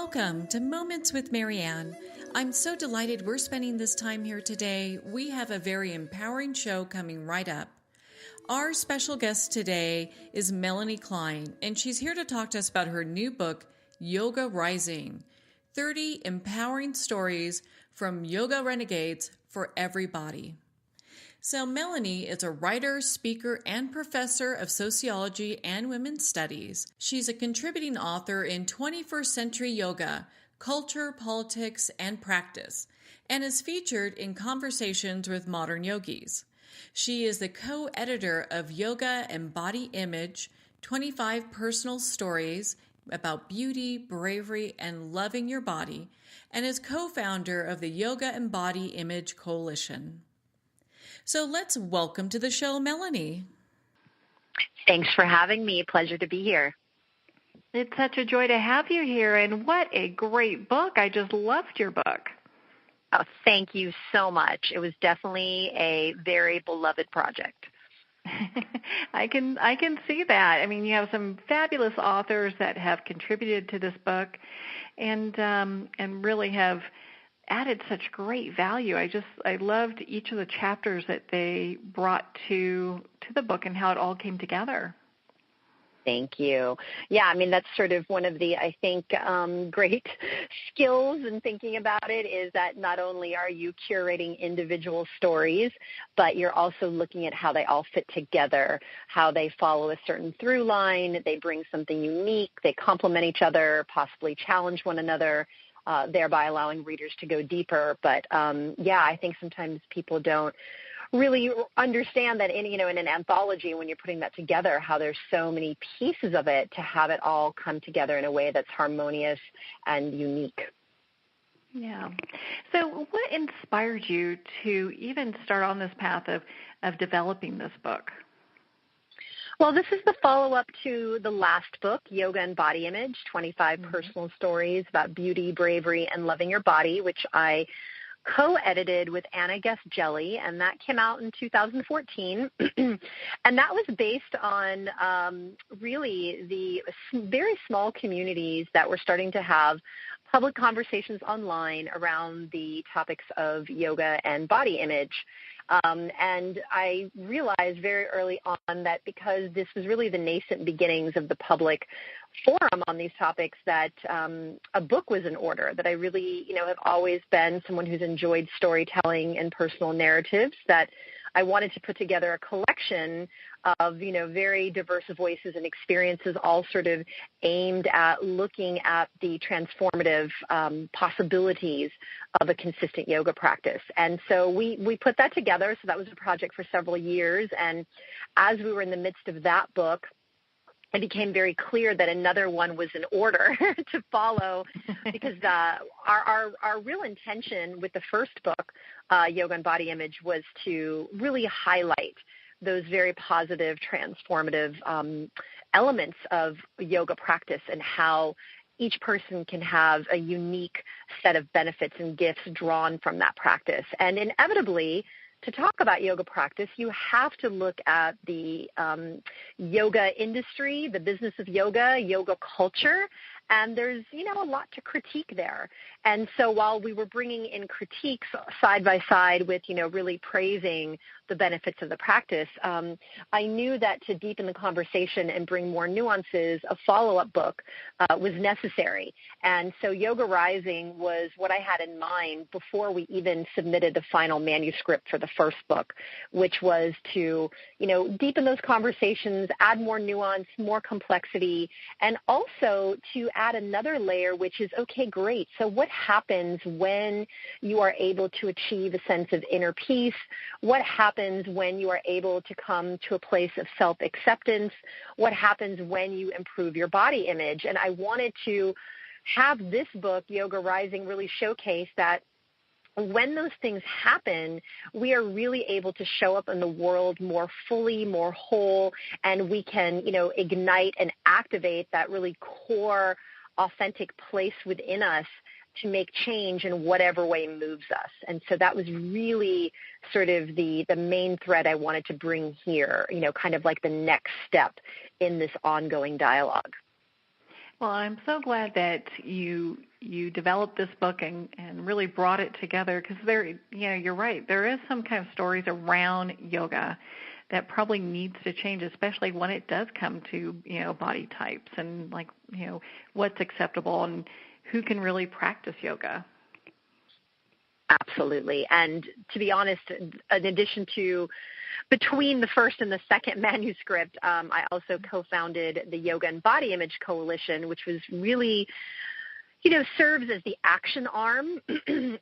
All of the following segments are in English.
Welcome to Moments with Marianne. I'm so delighted we're spending this time here today. We have a very empowering show coming right up. Our special guest today is Melanie Klein, and she's here to talk to us about her new book, Yoga Rising, 30 Empowering Stories from Yoga Renegades for Everybody. So Melanie is a writer, speaker, and professor of sociology and women's studies. She's a contributing author in 21st Century Yoga, Culture, Politics, and Practice, and is featured in Conversations with Modern Yogis. She is the co-editor of Yoga and Body Image, 25 Personal Stories about Beauty, Bravery, and Loving Your Body, and is co-founder of the Yoga and Body Image Coalition. So let's welcome to the show, Melanie. Thanks for having me. Pleasure to be here. It's such a joy to have you here, and what a great book. I just loved your book. Oh, thank you so much. It was definitely a very beloved project. I can see that. I mean, you have some fabulous authors that have contributed to this book and really have added such great value. I loved each of the chapters that they brought to the book and how it all came together. Thank you. Yeah, I mean, that's sort of one of the, I think, great skills in thinking about it is that not only are you curating individual stories, but you're also looking at how they all fit together, how they follow a certain through line, they bring something unique, they complement each other, possibly challenge one another, thereby allowing readers to go deeper. But, I think sometimes people don't really understand that in an anthology, when you're putting that together, how there's so many pieces of it to have it all come together in a way that's harmonious and unique. Yeah. So what inspired you to even start on this path of developing this book? Well, this is the follow-up to the last book, Yoga and Body Image, 25 Personal Stories about Beauty, Bravery, and Loving Your Body, which I co-edited with Anna Guest-Jelly, and that came out in 2014. And that was based on really the very small communities that were starting to have public conversations online around the topics of yoga and body image. And I realized very early on that because this was really the nascent beginnings of the public forum on these topics, that a book was in order, that I really, have always been someone who's enjoyed storytelling and personal narratives, that I wanted to put together a collection of, very diverse voices and experiences, all sort of aimed at looking at the transformative possibilities of a consistent yoga practice. And so we put that together. So that was a project for several years. And as we were in the midst of that book, it became very clear that another one was in order to follow, because our real intention with the first book, Yoga and Body Image, was to really highlight those very positive, transformative elements of yoga practice and how each person can have a unique set of benefits and gifts drawn from that practice. And inevitably, to talk about yoga practice, you have to look at the yoga industry, the business of yoga, yoga culture, and there's, a lot to critique there. And so while we were bringing in critiques side by side with, really praising the benefits of the practice, I knew that to deepen the conversation and bring more nuances, a follow-up book was necessary. And so Yoga Rising was what I had in mind before we even submitted the final manuscript for the first book, which was to, deepen those conversations, add more nuance, more complexity, and also to add another layer, which is, okay, great. So what happens when you are able to achieve a sense of inner peace? What happens when you are able to come to a place of self-acceptance? What happens when you improve your body image? And I wanted to have this book, Yoga Rising, really showcase that when those things happen, we are really able to show up in the world more fully, more whole, and we can, ignite and activate that really core, authentic place within us to make change in whatever way moves us. And so that was really sort of the main thread I wanted to bring here, kind of like the next step in this ongoing dialogue. Well, I'm so glad that you developed this book and really brought it together, because you're right. There is some kind of stories around yoga that probably needs to change, especially when it does come to, body types and what's acceptable and who can really practice yoga. Absolutely. And to be honest, in addition to between the first and the second manuscript, I also co-founded the Yoga and Body Image Coalition, which was really, serves as the action arm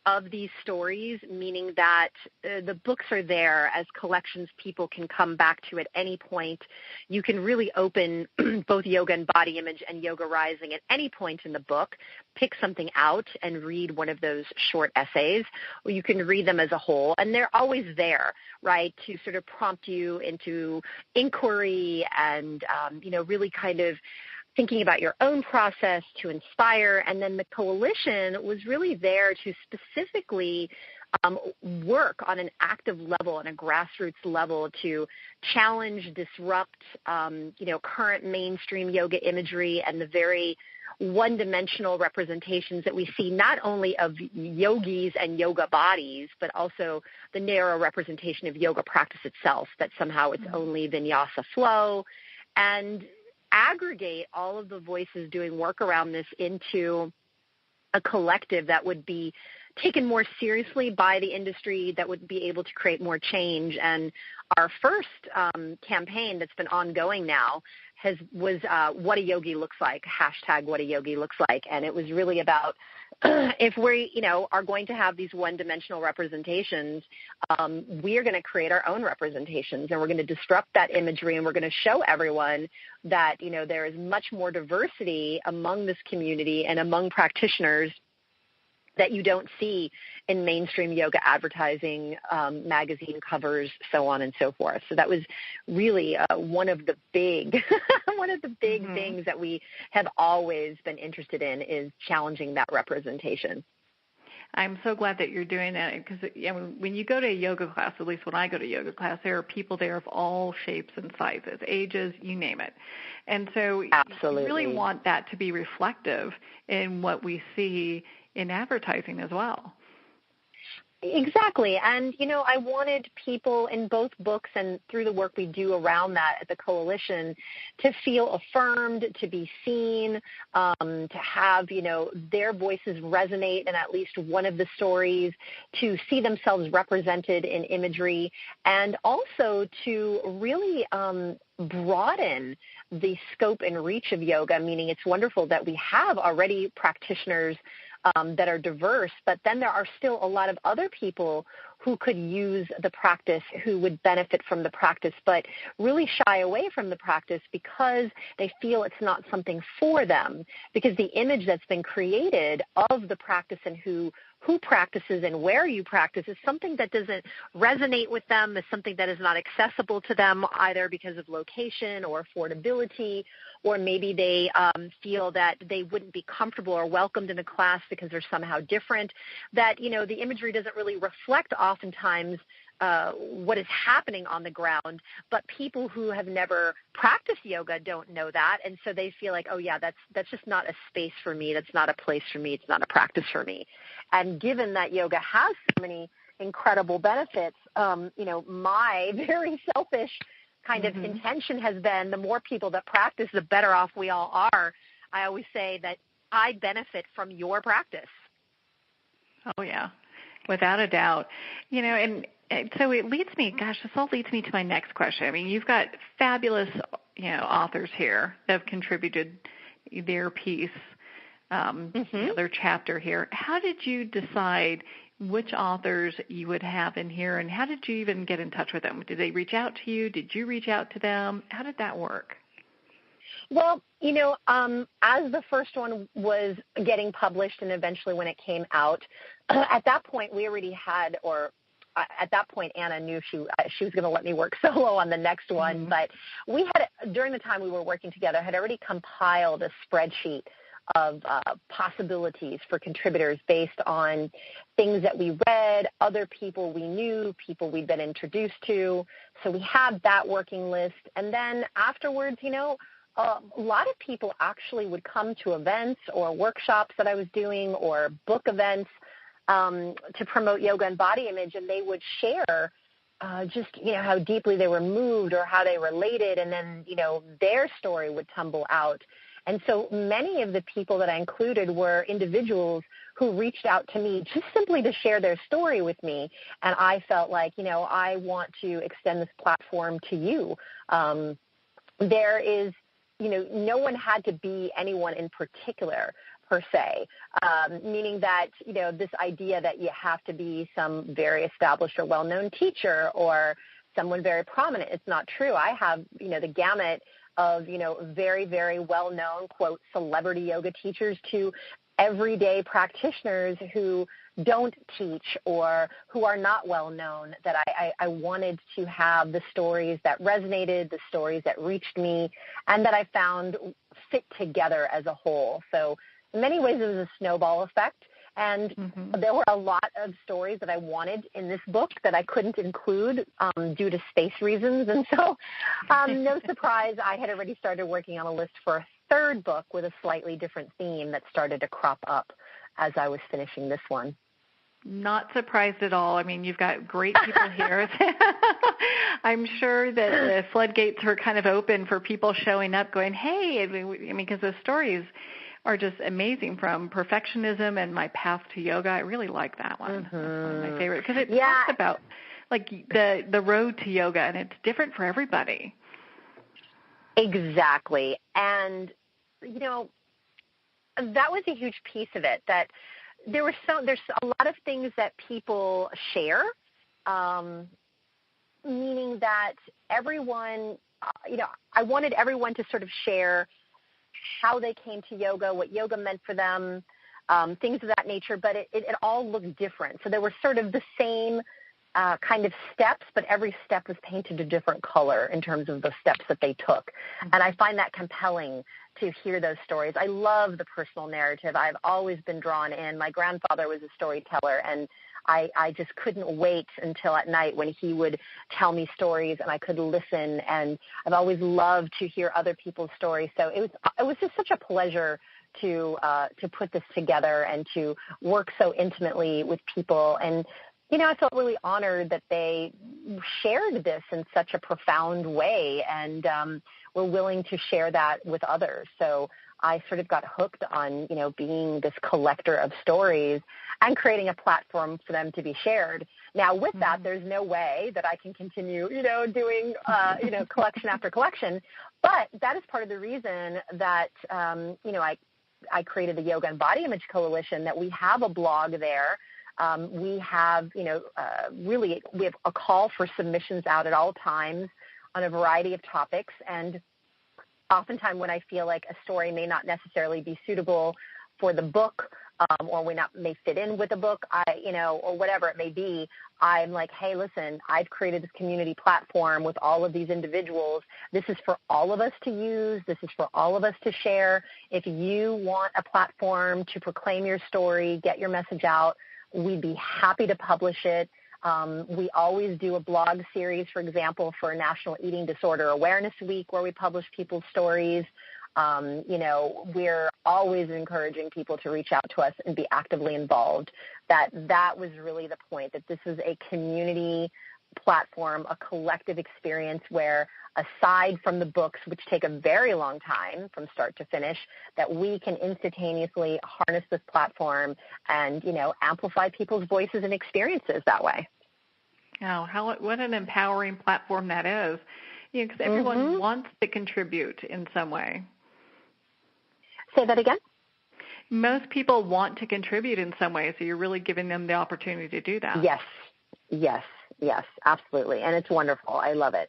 of these stories, meaning that the books are there as collections people can come back to at any point. You can really open both Yoga and Body Image and Yoga Rising at any point in the book, pick something out and read one of those short essays, or you can read them as a whole, and they're always there, right, to sort of prompt you into inquiry and, really kind of thinking about your own process, to inspire. And then the coalition was really there to specifically work on an active level, on a grassroots level, to challenge, disrupt, current mainstream yoga imagery and the very one-dimensional representations that we see not only of yogis and yoga bodies, but also the narrow representation of yoga practice itself, that somehow it's only vinyasa flow, and aggregate all of the voices doing work around this into a collective that would be taken more seriously by the industry, that would be able to create more change. And our first campaign that's been ongoing now was What a Yogi Looks Like, hashtag What a Yogi Looks Like. And it was really about if we, are going to have these one-dimensional representations, we are going to create our own representations, and we're going to disrupt that imagery, and we're going to show everyone that, there is much more diversity among this community and among practitioners that you don't see in mainstream yoga advertising, magazine covers, so on and so forth. So that was really one of the big things that we have always been interested in, is challenging that representation. I'm so glad that you're doing that, because when you go to a yoga class, at least when I go to yoga class, there are people there of all shapes and sizes, ages, you name it. And so Absolutely. You really want that to be reflective in what we see in advertising as well. Exactly. And, I wanted people in both books and through the work we do around that at the coalition to feel affirmed, to be seen, to have, their voices resonate in at least one of the stories, to see themselves represented in imagery, and also to really broaden the scope and reach of yoga, meaning it's wonderful that we have already practitioners that are diverse, but then there are still a lot of other people who could use the practice, who would benefit from the practice, but really shy away from the practice because they feel it's not something for them, because the image that's been created of the practice and who practices and where you practice is something that doesn't resonate with them, is something that is not accessible to them, either because of location or affordability, or maybe they feel that they wouldn't be comfortable or welcomed in a class because they're somehow different, that, the imagery doesn't really reflect oftentimes what is happening on the ground, but people who have never practiced yoga don't know that, and so they feel like, oh yeah, that's just not a space for me, that's not a place for me, it's not a practice for me. And given that yoga has so many incredible benefits, my very selfish kind of intention has been, the more people that practice, the better off we all are. I always say that I benefit from your practice. Oh yeah, without a doubt. And so it leads me, this all leads me to my next question. I mean, you've got fabulous, authors here that have contributed their piece, their chapter here. How did you decide which authors you would have in here, and how did you even get in touch with them? Did they reach out to you? Did you reach out to them? How did that work? Well, as the first one was getting published and eventually when it came out, at that point we already had, at that point Anna knew she was going to let me work solo on the next one, but we had, during the time we were working together, had already compiled a spreadsheet of possibilities for contributors based on things that we read, other people we knew, people we'd been introduced to. So we had that working list. And then afterwards, a lot of people actually would come to events or workshops that I was doing or book events to promote yoga and body image, and they would share just, how deeply they were moved or how they related, and then, their story would tumble out. And so many of the people that I included were individuals who reached out to me just simply to share their story with me. And I felt like, I want to extend this platform to you. There is, no one had to be anyone in particular per se, meaning that, this idea that you have to be some very established or well-known teacher or someone very prominent. It's not true. I have, the gamut of, very, very well-known, quote, celebrity yoga teachers to everyday practitioners who don't teach or who are not well-known, that I wanted to have the stories that resonated, the stories that reached me, and that I found fit together as a whole. So in many ways, it was a snowball effect. And there were a lot of stories that I wanted in this book that I couldn't include due to space reasons. And so no surprise, I had already started working on a list for a third book with a slightly different theme that started to crop up as I was finishing this one. Not surprised at all. I mean, you've got great people here. I'm sure that the floodgates were kind of open for people showing up going, hey, because the stories are just amazing, from perfectionism and my path to yoga. I really like that one. That's one of my favorite, because it talks about like the road to yoga, and it's different for everybody. Exactly. And, that was a huge piece of it, that there's a lot of things that people share, meaning that everyone, I wanted everyone to sort of share how they came to yoga, what yoga meant for them, things of that nature, but it all looked different. So there were sort of the same kind of steps, but every step was painted a different color in terms of the steps that they took. And I find that compelling to hear those stories. I love the personal narrative. I've always been drawn in. My grandfather was a storyteller, and I just couldn't wait until at night when he would tell me stories and I could listen. And I've always loved to hear other people's stories. So it was just such a pleasure to put this together and to work so intimately with people. And, I felt really honored that they shared this in such a profound way and were willing to share that with others. So I sort of got hooked on, being this collector of stories and creating a platform for them to be shared. Now, with that, there's no way that I can continue, doing, collection after collection. But that is part of the reason that, I created the Yoga and Body Image Coalition, that we have a blog there. We have, we have a call for submissions out at all times on a variety of topics. And oftentimes when I feel like a story may not necessarily be suitable for the book, or may fit in with the book, or whatever it may be, I'm like, hey, listen, I've created this community platform with all of these individuals. This is for all of us to use. This is for all of us to share. If you want a platform to proclaim your story, get your message out, we'd be happy to publish it. We always do a blog series, for example, for National Eating Disorder Awareness Week, where we publish people's stories. We're always encouraging people to reach out to us and be actively involved. That was really the point, that this is a community platform, a collective experience where, aside from the books, which take a very long time from start to finish, that we can instantaneously harness this platform and, amplify people's voices and experiences that way. Oh, what an empowering platform that is. Because everyone wants to contribute in some way. Say that again? Most people want to contribute in some way, so you're really giving them the opportunity to do that. Yes, absolutely. And it's wonderful. I love it.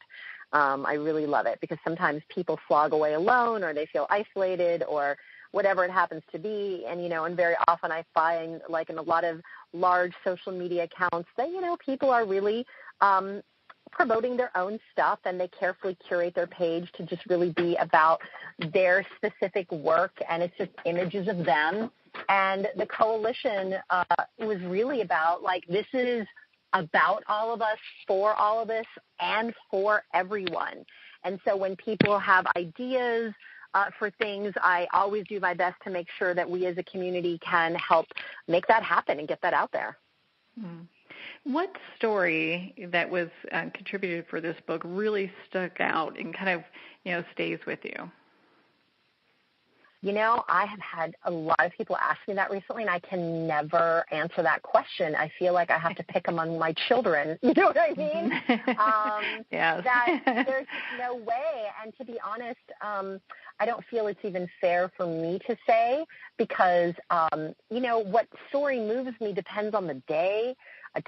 I really love it, because sometimes people slog away alone, or they feel isolated, or whatever it happens to be. And, and very often I find, like in a lot of large social media accounts, that, people are really promoting their own stuff, and they carefully curate their page to just really be about their specific work, and it's just images of them. And the coalition was really about, like, this is about all of us, for all of us, and for everyone. And so when people have ideas for things. I always do my best to make sure that we as a community can help make that happen and get that out there. Mm. What story that was contributed for this book really stuck out and kind of, stays with you? I have had a lot of people ask me that recently, and I can never answer that question. I feel like I have to pick among my children. You know what I mean? Yes. That there's no way. And to be honest, I don't feel it's even fair for me to say because, what story moves me depends on the day.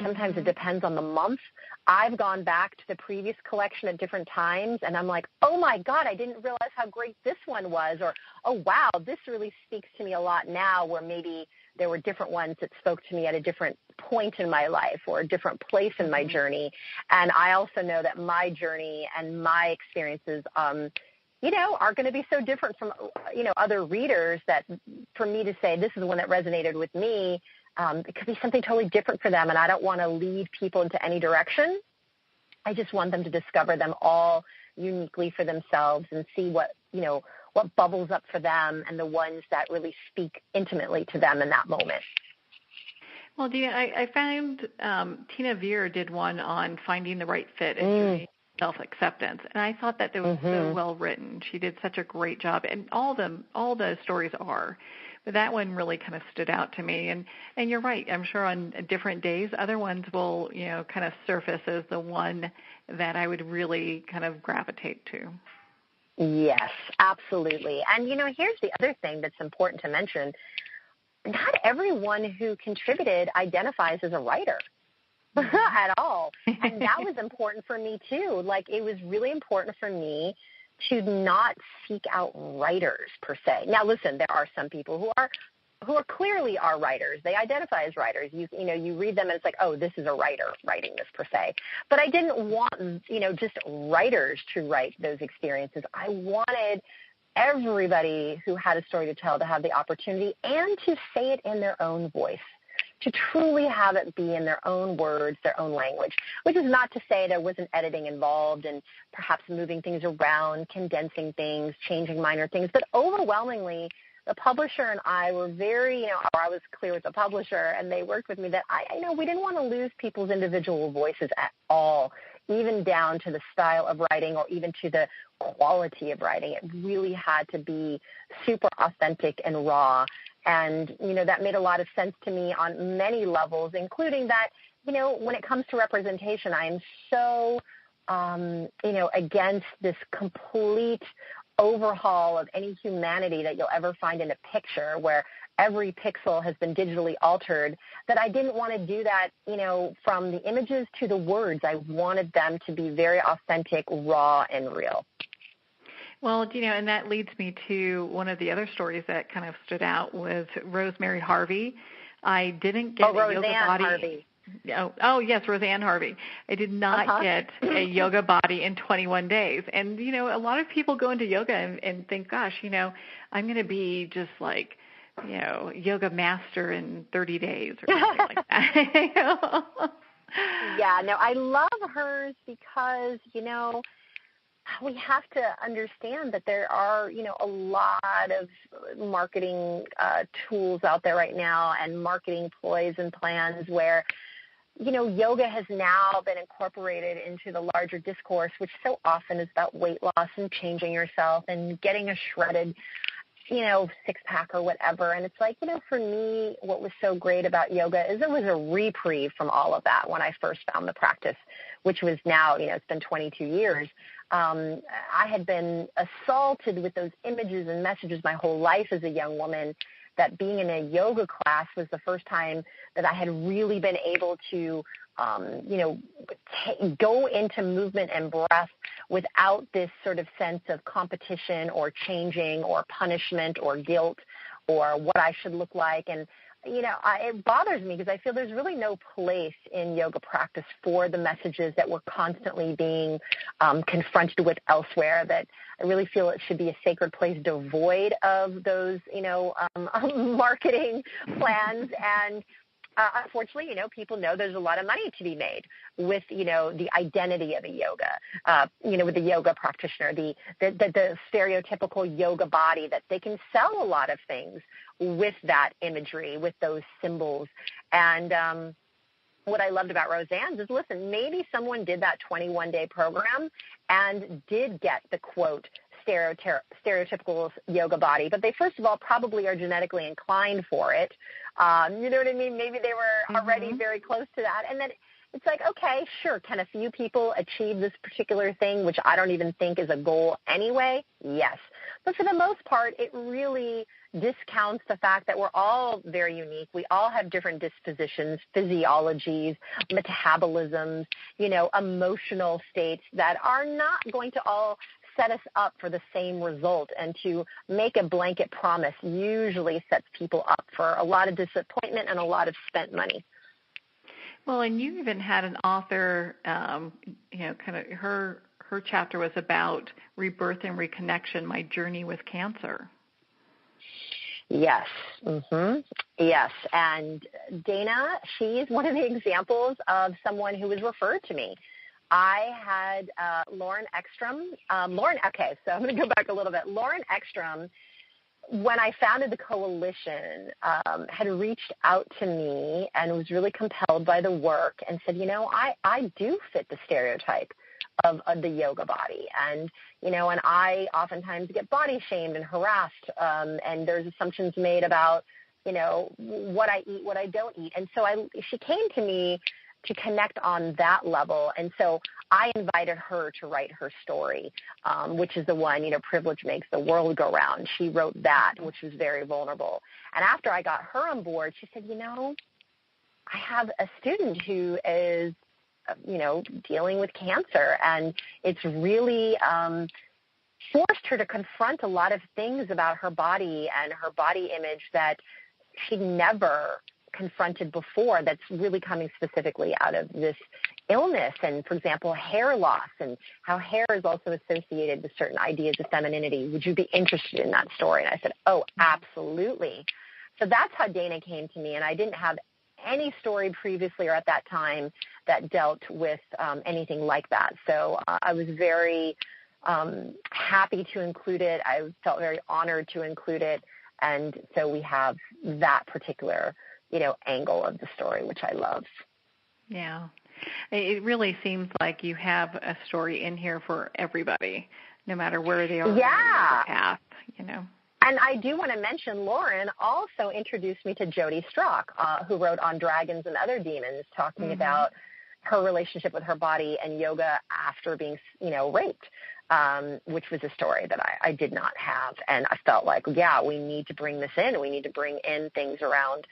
Sometimes it depends on the month. I've gone back to the previous collection at different times, and I'm like, oh, my God, I didn't realize how great this one was, or, oh, wow, this really speaks to me a lot now, where maybe there were different ones that spoke to me at a different point in my life or a different place in my journey. And I also know that my journey and my experiences are going to be so different from, other readers that for me to say this is the one that resonated with me, it could be something totally different for them, and I don't want to lead people into any direction. I just want them to discover them all uniquely for themselves and see what bubbles up for them and the ones that really speak intimately to them in that moment. Well, Dina, I found Tina Veer did one on finding the right fit and self-acceptance, and I thought that was so well written. She did such a great job, and all the stories are. But that one really kind of stood out to me. And you're right. I'm sure on different days, other ones will, kind of surface as the one that I would really kind of gravitate to. Yes, absolutely. And, here's the other thing that's important to mention. Not everyone who contributed identifies as a writer at all. And that was important for me, too. Like, it was really important for me to not seek out writers per se. Now, listen, there are some people who are clearly are writers. They identify as writers. You read them and it's like, oh, this is a writer writing this per se. But I didn't want, just writers to write those experiences. I wanted everybody who had a story to tell to have the opportunity and to say it in their own voice, to truly have it be in their own words, their own language, which is not to say there wasn't editing involved and perhaps moving things around, condensing things, changing minor things. But overwhelmingly, the publisher and I were very, I was clear with the publisher, and they worked with me that we didn't want to lose people's individual voices at all, even down to the style of writing or even to the quality of writing. It really had to be super authentic and raw. And, that made a lot of sense to me on many levels, including that, when it comes to representation, I am so, against this complete overhaul of any humanity that you'll ever find in a picture where every pixel has been digitally altered, that I didn't want to do that, from the images to the words. I wanted them to be very authentic, raw, and real. Well, and that leads me to one of the other stories that kind of stood out was Rosemary Harvey. I didn't get a yoga body. Harvey. Oh, yes, Roseanne Harvey. I did not get a yoga body in 21 days. And, a lot of people go into yoga and think, gosh, I'm going to be just like, yoga master in 30 days or something like that. Yeah, no, I love hers because, we have to understand that there are, a lot of marketing tools out there right now and marketing ploys and plans where, yoga has now been incorporated into the larger discourse, which so often is about weight loss and changing yourself and getting a shredded, six-pack or whatever. And it's like, for me, what was so great about yoga is it was a reprieve from all of that when I first found the practice, which was now, it's been 22 years. I had been assaulted with those images and messages my whole life as a young woman, that being in a yoga class was the first time that I had really been able to, go into movement and breath without this sort of sense of competition or changing or punishment or guilt or what I should look like. And, it bothers me because I feel there's really no place in yoga practice for the messages that we're constantly being confronted with elsewhere, that I really feel it should be a sacred place devoid of those, marketing plans. And, unfortunately, people know there's a lot of money to be made with, the identity of a yoga, with the yoga practitioner, the stereotypical yoga body, that they can sell a lot of things with that imagery, with those symbols. And what I loved about Roseanne's is, listen, maybe someone did that 21-day program and did get the, quote, stereotypical yoga body, but they, first of all, probably are genetically inclined for it. You know what I mean? Maybe they were already very close to that. And then it's like, okay, sure, can a few people achieve this particular thing, which I don't even think is a goal anyway? Yes. But for the most part, it really discounts the fact that we're all very unique. We all have different dispositions, physiologies, metabolisms, emotional states that are not going to all set us up for the same result. And to make a blanket promise usually sets people up for a lot of disappointment and a lot of spent money. Well, and you even had an author, kind of her chapter was about rebirth and reconnection, my journey with cancer. Yes. Yes. And Dana, she's one of the examples of someone who was referred to me. I had Lauren Eckstrom. Okay, so I'm going to go back a little bit. Lauren Eckstrom, when I founded the coalition, had reached out to me and was really compelled by the work and said, I do fit the stereotype of the yoga body. And, and I oftentimes get body shamed and harassed, and there's assumptions made about, what I eat, what I don't eat. And so she came to me to connect on that level. And so I invited her to write her story, which is the one, privilege makes the world go round. She wrote that, which was very vulnerable. And after I got her on board, she said, I have a student who is, dealing with cancer, and it's really forced her to confront a lot of things about her body and her body image that she never confronted before, that's really coming specifically out of this illness. And, for example, hair loss, and how hair is also associated with certain ideas of femininity. Would you be interested in that story? And I said, oh, absolutely. So that's how Dana came to me, and I didn't have any story previously or at that time that dealt with anything like that. So I was very happy to include it. I felt very honored to include it. And so we have that particular angle of the story, which I love. Yeah. It really seems like you have a story in here for everybody, no matter where they are in the path, And I do want to mention Lauren also introduced me to Jody Strock, who wrote On Dragons and Other Demons, talking about her relationship with her body and yoga after being, raped, which was a story that I did not have. And I felt like, we need to bring this in. We need to bring in things around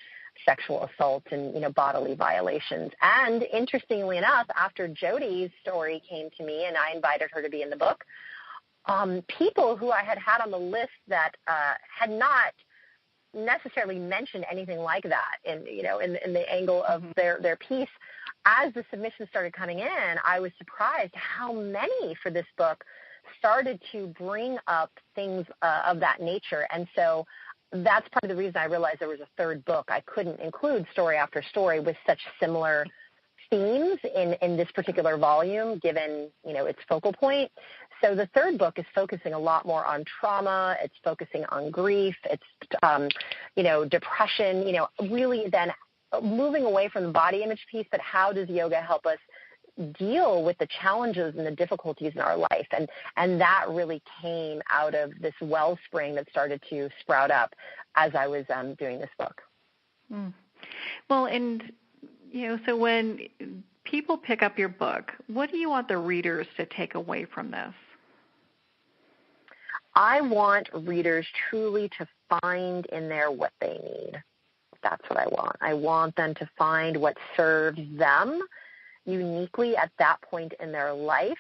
sexual assault and, bodily violations. And interestingly enough, after Jody's story came to me and I invited her to be in the book, people who I had on the list that had not necessarily mentioned anything like that in the angle of their piece, as the submissions started coming in, I was surprised how many for this book started to bring up things of that nature. And so that's part of the reason I realized there was a third book. I couldn't include story after story with such similar themes in this particular volume, given, its focal point. So the third book is focusing a lot more on trauma. It's focusing on grief. It's, depression, really then moving away from the body image piece, but how does yoga help us deal with the challenges and the difficulties in our life? And that really came out of this wellspring that started to sprout up as I was doing this book. Well, and, so when people pick up your book, what do you want the readers to take away from this? I want readers truly to find in there what they need. That's what I want. I want them to find what serves them uniquely at that point in their life,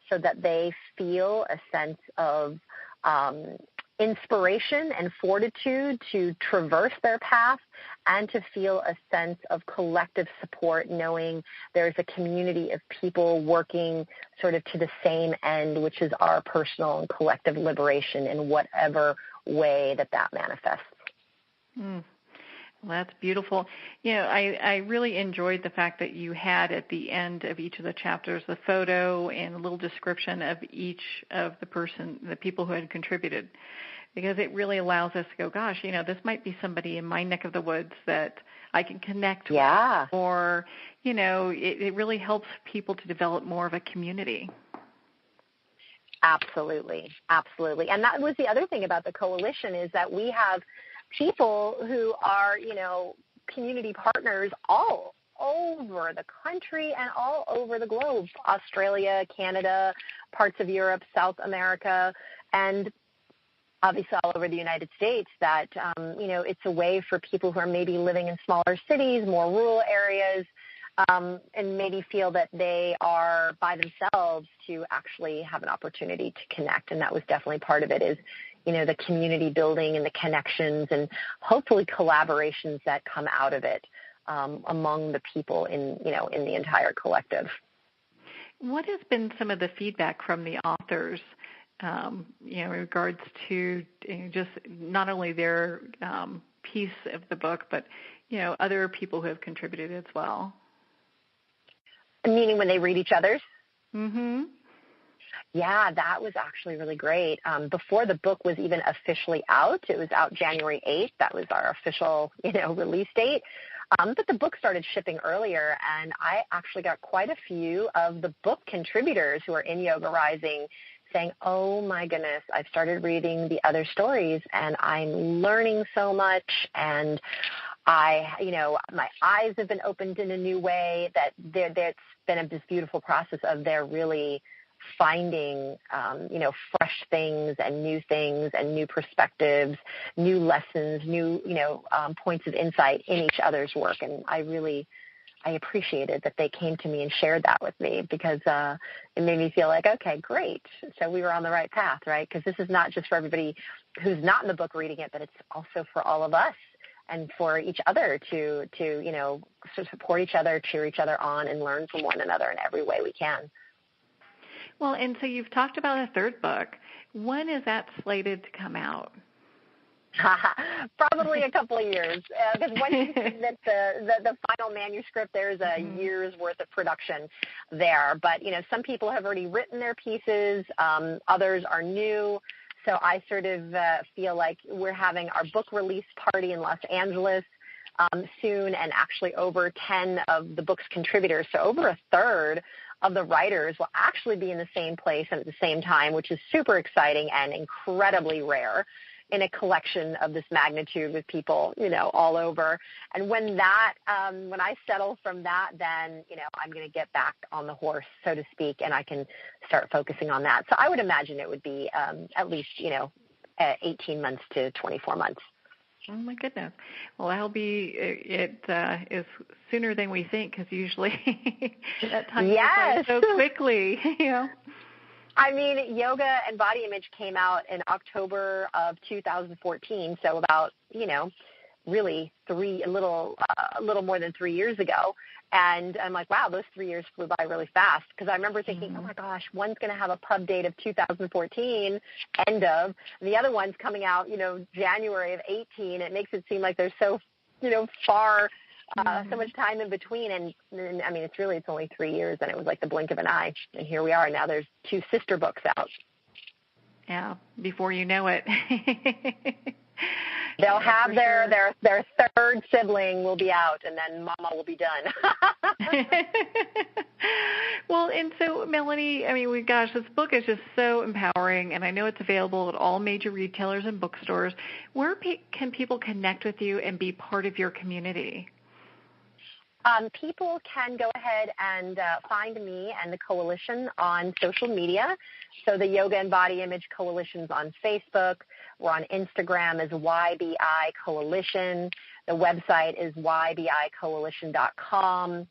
so that they feel a sense of inspiration and fortitude to traverse their path, and to feel a sense of collective support, knowing there's a community of people working sort of to the same end, which is our personal and collective liberation in whatever way that manifests. Well, that's beautiful. I really enjoyed the fact that you had at the end of each of the chapters the photo and a little description of each of the people who had contributed, because it really allows us to go, gosh, this might be somebody in my neck of the woods that I can connect with. Or, it really helps people to develop more of a community. Absolutely. Absolutely. And that was the other thing about the coalition, is that we have people who are, community partners all over the country and all over the globe, Australia, Canada, parts of Europe, South America, and obviously all over the United States, that, it's a way for people who are maybe living in smaller cities, more rural areas, and maybe feel that they are by themselves, to actually have an opportunity to connect. And that was definitely part of it, is the community building and the connections and hopefully collaborations that come out of it among the people in the entire collective. What has been some of the feedback from the authors, in regards to just not only their piece of the book, but, other people who have contributed as well? Meaning when they read each other's? Mm-hmm. Yeah, that was actually really great. Before the book was even officially out, it was out January 8th. That was our official, release date. But the book started shipping earlier, and I actually got quite a few of the book contributors who are in Yoga Rising saying, oh my goodness, I've started reading the other stories and I'm learning so much, and my eyes have been opened in a new way, that it's been this beautiful process of their really finding, fresh things and new perspectives, new lessons, new, points of insight in each other's work. And I appreciated that they came to me and shared that with me, because it made me feel like, okay, great. So we were on the right path, right? Because this is not just for everybody who's not in the book reading it, but it's also for all of us and for each other to support each other, cheer each other on, and learn from one another in every way we can. Well, and so you've talked about a third book. When is that slated to come out? Probably a couple of years, because once you submit the final manuscript, there's a year's worth of production there. But, some people have already written their pieces. Others are new. So I sort of feel like we're having our book release party in Los Angeles soon, and actually over 10 of the book's contributors, so over a third of the writers, will actually be in the same place and at the same time, which is super exciting and incredibly rare in a collection of this magnitude with people, all over. And when I settle from that, then, I'm going to get back on the horse, so to speak, and I can start focusing on that. So I would imagine it would be at least, 18 months to 24 months. Oh, my goodness. Well, that'll be, it is sooner than we think, because usually that time goes by so quickly, I mean, Yoga and Body Image came out in October of 2014, so about, really a little more than 3 years ago. And I'm like, wow, those 3 years flew by really fast, because I remember thinking, oh my gosh, one's going to have a pub date of 2014, and the other one's coming out, January of 18. It makes it seem like there's so, far, so much time in between. And I mean, it's only 3 years, and it was like the blink of an eye. And here we are. Now there's 2 sister books out. Yeah, before you know it. They'll have their third sibling will be out, and then Mama will be done. Well, and so, Melanie, I mean, this book is just so empowering, and I know it's available at all major retailers and bookstores. Where can people connect with you and be part of your community? People can go ahead and find me and the coalition on social media. So the Yoga and Body Image Coalition's on Facebook. We're on Instagram as YBI Coalition. The website is ybicoalition.com.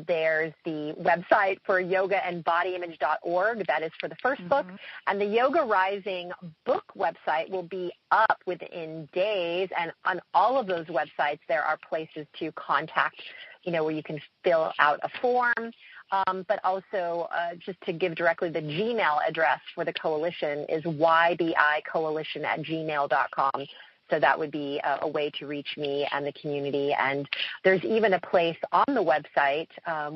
There's the website for yogaandbodyimage.org. That is for the first book. And the Yoga Rising book website will be up within days. And on all of those websites, there are places to contact, where you can fill out a form. But also, just to give directly, the Gmail address for the coalition is ybicoalition@gmail.com. So that would be a way to reach me and the community. And there's even a place on the website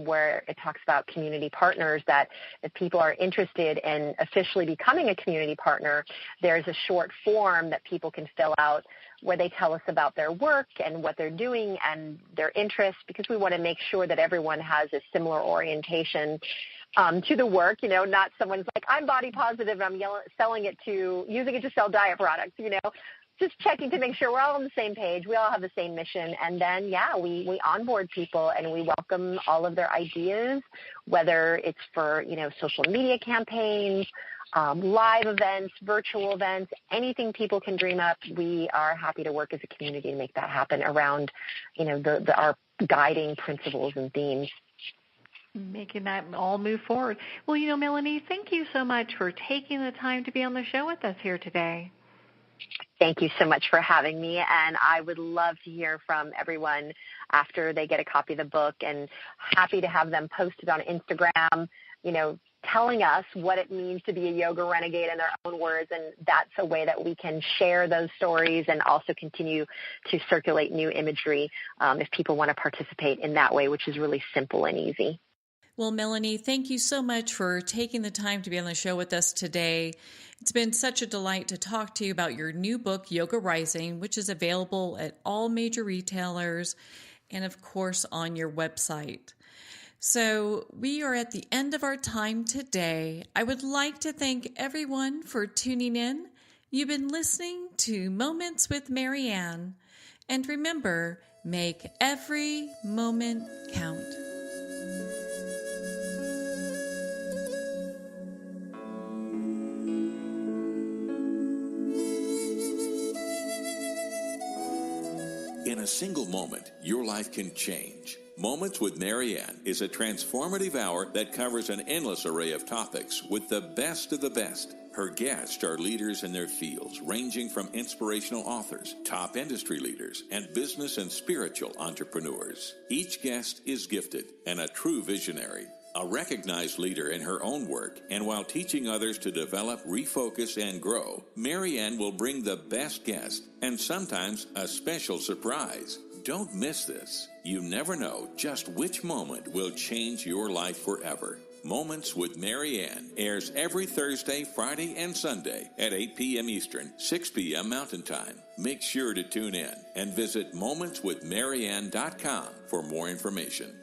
where it talks about community partners, that if people are interested in officially becoming a community partner, there's a short form that people can fill out where they tell us about their work and what they're doing and their interests, because we want to make sure that everyone has a similar orientation to the work, not someone's like, I'm body positive and I'm using it to sell diet products, just checking to make sure we're all on the same page. We all have the same mission. And then, we onboard people and we welcome all of their ideas, whether it's for, social media campaigns, live events, virtual events, anything people can dream up. We are happy to work as a community to make that happen around, our guiding principles and themes. Making that all move forward. Well, Melanie, thank you so much for taking the time to be on the show with us here today. Thank you so much for having me, and I would love to hear from everyone after they get a copy of the book, and happy to have them posted on Instagram, telling us what it means to be a yoga renegade in their own words, and that's a way that we can share those stories and also continue to circulate new imagery if people want to participate in that way, which is really simple and easy. Well, Melanie, thank you so much for taking the time to be on the show with us today. It's been such a delight to talk to you about your new book, Yoga Rising, which is available at all major retailers and, of course, on your website. So we are at the end of our time today. I would like to thank everyone for tuning in. You've been listening to Moments with Marianne. And remember, make every moment count. In a single moment, your life can change. Moments with Marianne is a transformative hour that covers an endless array of topics with the best of the best. Her guests are leaders in their fields, ranging from inspirational authors, top industry leaders, and business and spiritual entrepreneurs. Each guest is gifted and a true visionary, a recognized leader in her own work, and while teaching others to develop, refocus, and grow, Marianne will bring the best guest and sometimes a special surprise. Don't miss this. You never know just which moment will change your life forever. Moments with Marianne airs every Thursday, Friday, and Sunday at 8 p.m. Eastern, 6 p.m. Mountain Time. Make sure to tune in and visit momentswithmarianne.com for more information.